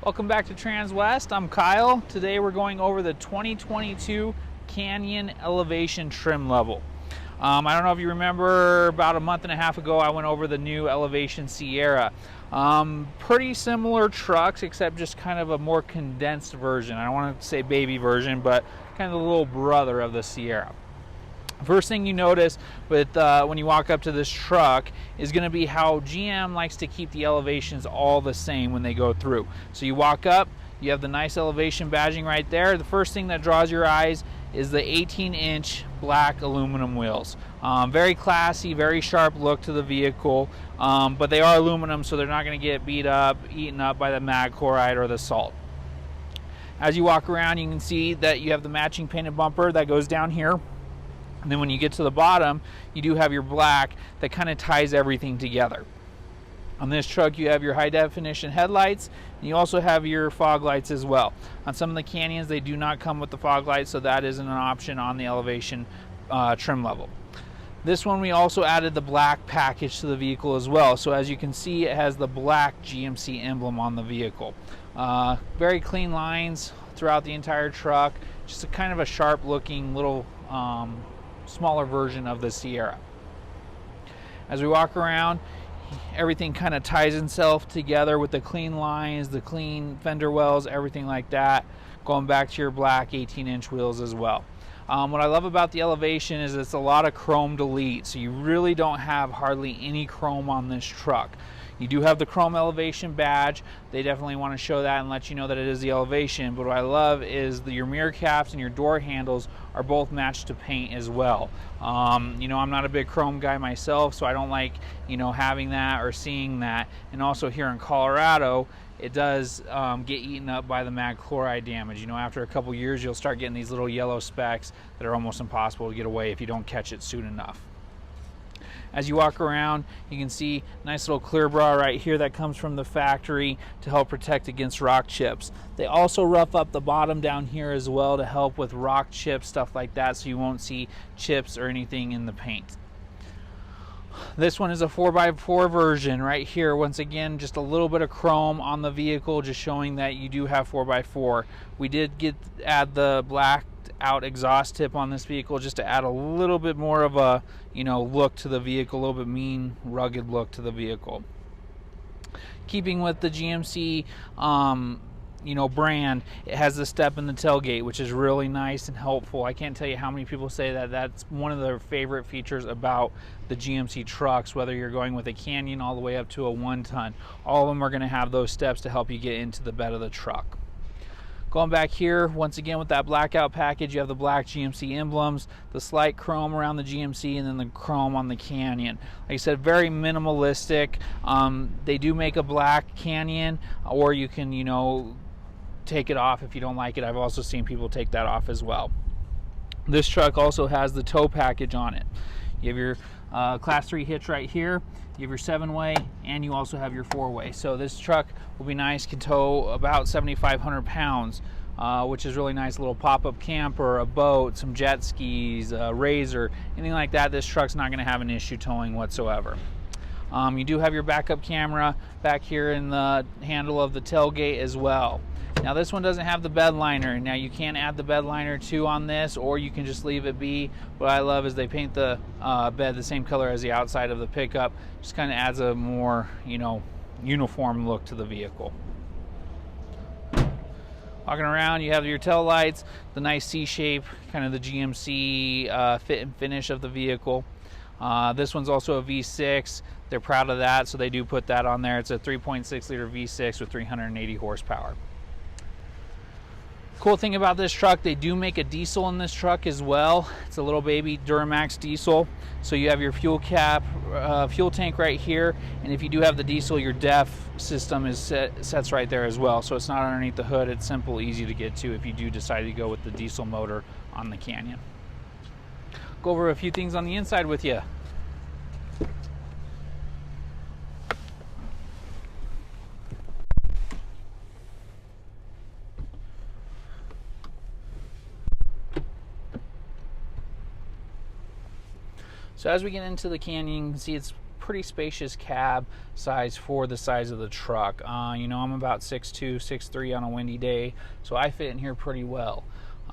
Welcome back to Transwest. I'm Kyle. Today we're going over the 2022 Canyon elevation trim level. I don't know if you remember, about a month and a half ago I went over the new Elevation Sierra. Pretty similar trucks, except just kind of a more condensed version. I don't want to say baby version, but kind of the little brother of the Sierra. First thing you notice with when you walk up to this truck is going to be how GM likes to keep the elevations all the same when they go through. So you walk up, you have the nice elevation badging right there. The first thing that draws your eyes is the 18-inch black aluminum wheels. Very classy, very sharp look to the vehicle, but they are aluminum, so they're not going to get beat up, eaten up by the mag chloride or the salt. As you walk around, you can see that you have the matching painted bumper that goes down here. And then when you get to the bottom, you do have your black that kind of ties everything together. On this truck, you have your high definition headlights, and you also have your fog lights as well. On some of the Canyons, they do not come with the fog lights, so that isn't an option on the elevation trim level. This one, we also added the black package to the vehicle as well. So as you can see, it has the black GMC emblem on the vehicle. Very clean lines throughout the entire truck. Just a kind of a sharp looking little smaller version of the Sierra. As we walk around, everything kind of ties itself together with the clean lines, the clean fender wells, everything like that, going back to your black 18-inch wheels as well. What I love about the Elevation is it's a lot of chrome delete, so you really don't have hardly any chrome on this truck. You do have the chrome Elevation badge. They definitely want to show that and let you know that it is the Elevation, but what I love is your mirror caps and your door handles are both matched to paint as well. You know, I'm not a big chrome guy myself, so I don't like, you know, having that or seeing that. And also here in Colorado, it does get eaten up by the mag chloride damage. You know, after a couple years, you'll start getting these little yellow specks that are almost impossible to get away if you don't catch it soon enough. As you walk around, you can see nice little clear bra right here that comes from the factory to help protect against rock chips. They also rough up the bottom down here as well to help with rock chips, stuff like that, so you won't see chips or anything in the paint. This one is a 4x4 version right here. Once again, just a little bit of chrome on the vehicle, just showing that you do have 4x4. We did add the black out exhaust tip on this vehicle just to add a little bit more of a, you know, look to the vehicle, a little bit mean, rugged look to the vehicle. Keeping with the GMC you know, brand, it has the step in the tailgate, which is really nice and helpful. I can't tell you how many people say that that's one of their favorite features about the GMC trucks, whether you're going with a Canyon all the way up to a 1-ton. All of them are going to have those steps to help you get into the bed of the truck. Going back here, once again with that blackout package, you have the black GMC emblems, the slight chrome around the GMC, and then the chrome on the Canyon. Like I said, very minimalistic. They do make a black Canyon, or you can, you know, take it off if you don't like it. I've also seen people take that off as well. This truck also has the tow package on it. You have your class 3 hitch right here, you have your 7-way, and you also have your 4-way. So this truck will be nice, can tow about 7,500 pounds, which is really nice. A little pop-up camper, a boat, some jet skis, a RZR, anything like that. This truck's not going to have an issue towing whatsoever. You do have your backup camera back here in the handle of the tailgate as well. Now this one doesn't have the bed liner. Now you can add the bed liner too on this, or you can just leave it be. What I love is they paint the bed the same color as the outside of the pickup. Just kind of adds a more, you know, uniform look to the vehicle. Walking around, you have your tail lights, the nice C-shape, kind of the GMC fit and finish of the vehicle. This one's also a V6. They're proud of that, so they do put that on there. It's a 3.6 liter V6 with 380 horsepower. Cool thing about this truck, they do make a diesel in this truck as well. It's a little baby Duramax diesel. So you have your fuel cap, fuel tank right here, and if you do have the diesel, your DEF system is sets right there as well. So it's not underneath the hood. It's simple, easy to get to if you do decide to go with the diesel motor on the Canyon. Go over a few things on the inside with you. So as we get into the Canyon, you can see it's pretty spacious cab size for the size of the truck. You know, I'm about 6'2", 6'3" on a windy day, so I fit in here pretty well.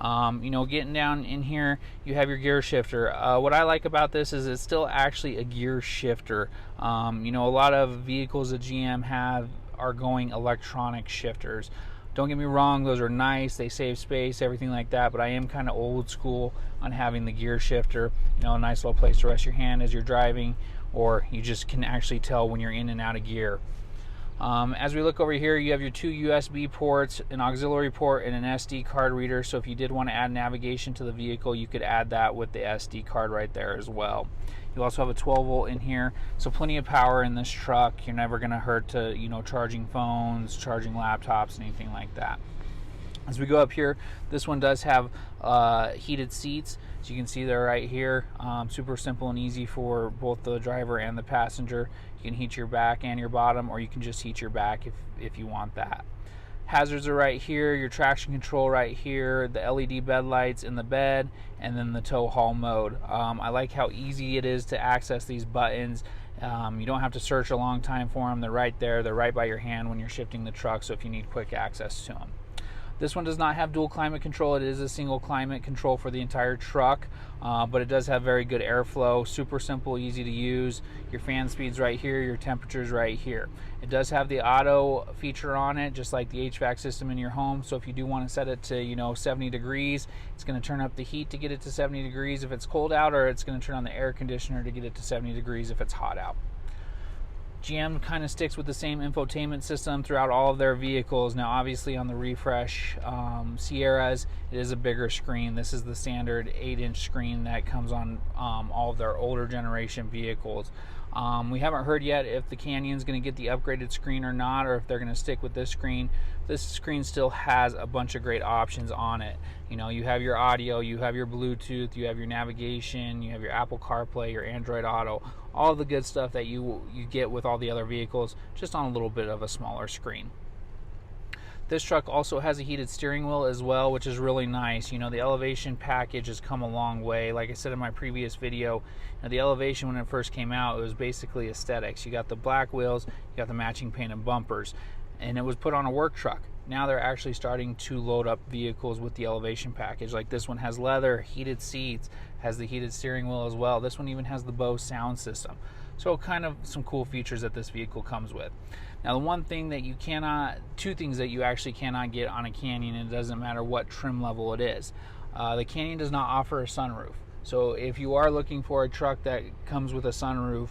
You know, getting down in here, you have your gear shifter. What I like about this is it's still actually a gear shifter. You know, a lot of vehicles that GM have are going electronic shifters. Don't get me wrong, those are nice, they save space, everything like that, but I am kind of old school on having the gear shifter. You know, a nice little place to rest your hand as you're driving, or you just can actually tell when you're in and out of gear. As we look over here, you have your 2 USB ports, an auxiliary port, and an SD card reader. So if you did want to add navigation to the vehicle, you could add that with the SD card right there as well. You also have a 12 volt in here, so plenty of power in this truck. You're never going to hurt to, you know, charging phones, charging laptops, anything like that. As we go up here, this one does have heated seats. As you can see, they're right here. Super simple and easy for both the driver and the passenger. You can heat your back and your bottom, or you can just heat your back if you want that. Hazards are right here, your traction control right here, the LED bed lights in the bed, and then the tow haul mode. I like how easy it is to access these buttons. You don't have to search a long time for them. They're right there. They're right by your hand when you're shifting the truck, so if you need quick access to them. This one does not have dual climate control. It is a single climate control for the entire truck, but it does have very good airflow. Super simple, easy to use. Your fan speed's right here, your temperature's right here. It does have the auto feature on it, just like the HVAC system in your home. So if you do want to set it to, you know, 70 degrees, it's going to turn up the heat to get it to 70 degrees if it's cold out, or it's going to turn on the air conditioner to get it to 70 degrees if it's hot out. GM kind of sticks with the same infotainment system throughout all of their vehicles. Now, obviously, on the refresh Sierras, it is a bigger screen. This is the standard 8-inch screen that comes on all of their older generation vehicles. We haven't heard yet if the Canyon's going to get the upgraded screen or not, or if they're going to stick with this screen. This screen still has a bunch of great options on it. You know, you have your audio, you have your Bluetooth, you have your navigation, you have your Apple CarPlay, your Android Auto, all the good stuff that you get with all the other vehicles, just on a little bit of a smaller screen. This truck also has a heated steering wheel as well, which is really nice. You know, the Elevation package has come a long way. Like I said in my previous video, you know, the Elevation, when it first came out, it was basically aesthetics. You got the black wheels, you got the matching painted bumpers, and it was put on a work truck. Now they're actually starting to load up vehicles with the Elevation package. Like this one has leather, heated seats, has the heated steering wheel as well. This one even has the Bose sound system. So kind of some cool features that this vehicle comes with. Now, the one thing that you cannot, two things that you actually cannot get on a Canyon, and it doesn't matter what trim level it is. The Canyon does not offer a sunroof. So if you are looking for a truck that comes with a sunroof,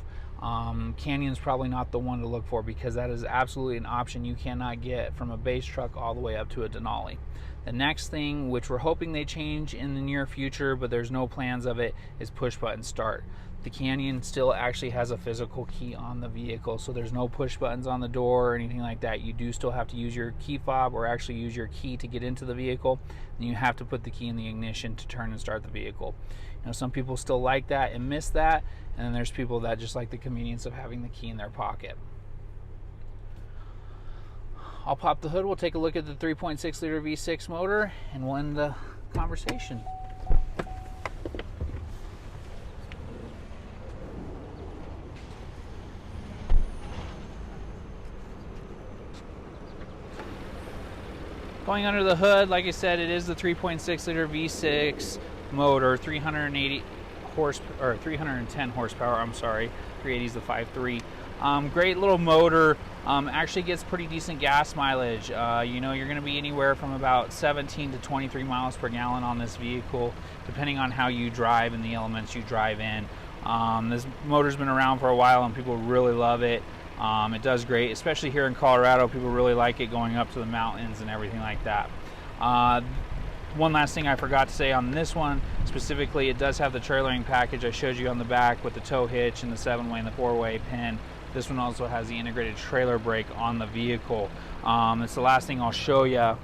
Canyon's probably not the one to look for, because that is absolutely an option you cannot get from a base truck all the way up to a Denali. The next thing, which we're hoping they change in the near future, but there's no plans of it, is push button start. The Canyon still actually has a physical key on the vehicle, so there's no push buttons on the door or anything like that. You do still have to use your key fob, or actually use your key to get into the vehicle, and you have to put the key in the ignition to turn and start the vehicle. You know, some people still like that and miss that, and then there's people that just like the convenience of having the key in their pocket. I'll pop the hood, we'll take a look at the 3.6 liter V6 motor, and we'll end the conversation. Going under the hood, like I said, it is the 3.6 liter V6 motor, 380 horsepower, or 310 horsepower, I'm sorry. 380 is the 5.3. Great little motor. Actually gets pretty decent gas mileage. You know, you're going to be anywhere from about 17 to 23 miles per gallon on this vehicle, depending on how you drive and the elements you drive in. This motor's been around for a while and people really love it. It does great, especially here in Colorado. People really like it going up to the mountains and everything like that. One last thing I forgot to say on this one specifically, it does have the trailering package I showed you on the back with the tow hitch and the 7-way and the 4-way pin. This one also has the integrated trailer brake on the vehicle. It's the last thing I'll show you.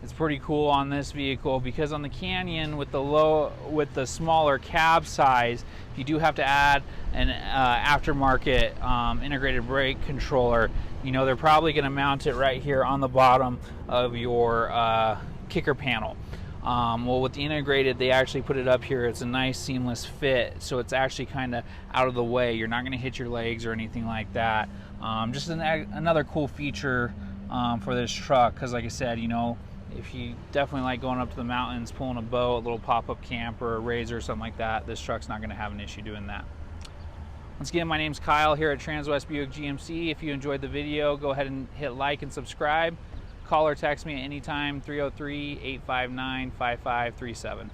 It's pretty cool on this vehicle, because on the Canyon with the smaller cab size, you do have to add an aftermarket integrated brake controller. You know, they're probably going to mount it right here on the bottom of your kicker panel. Well, with the integrated, they actually put it up here. It's a nice seamless fit, so it's actually kind of out of the way. You're not going to hit your legs or anything like that. Just another cool feature for this truck, because like I said, you know, if you definitely like going up to the mountains, pulling a boat, a little pop-up camper, a RZR or something like that, this truck's not going to have an issue doing that. Once again, my name's Kyle here at Transwest Buick GMC. If you enjoyed the video, go ahead and hit like and subscribe. Call or text me at any time, 303-859-5537.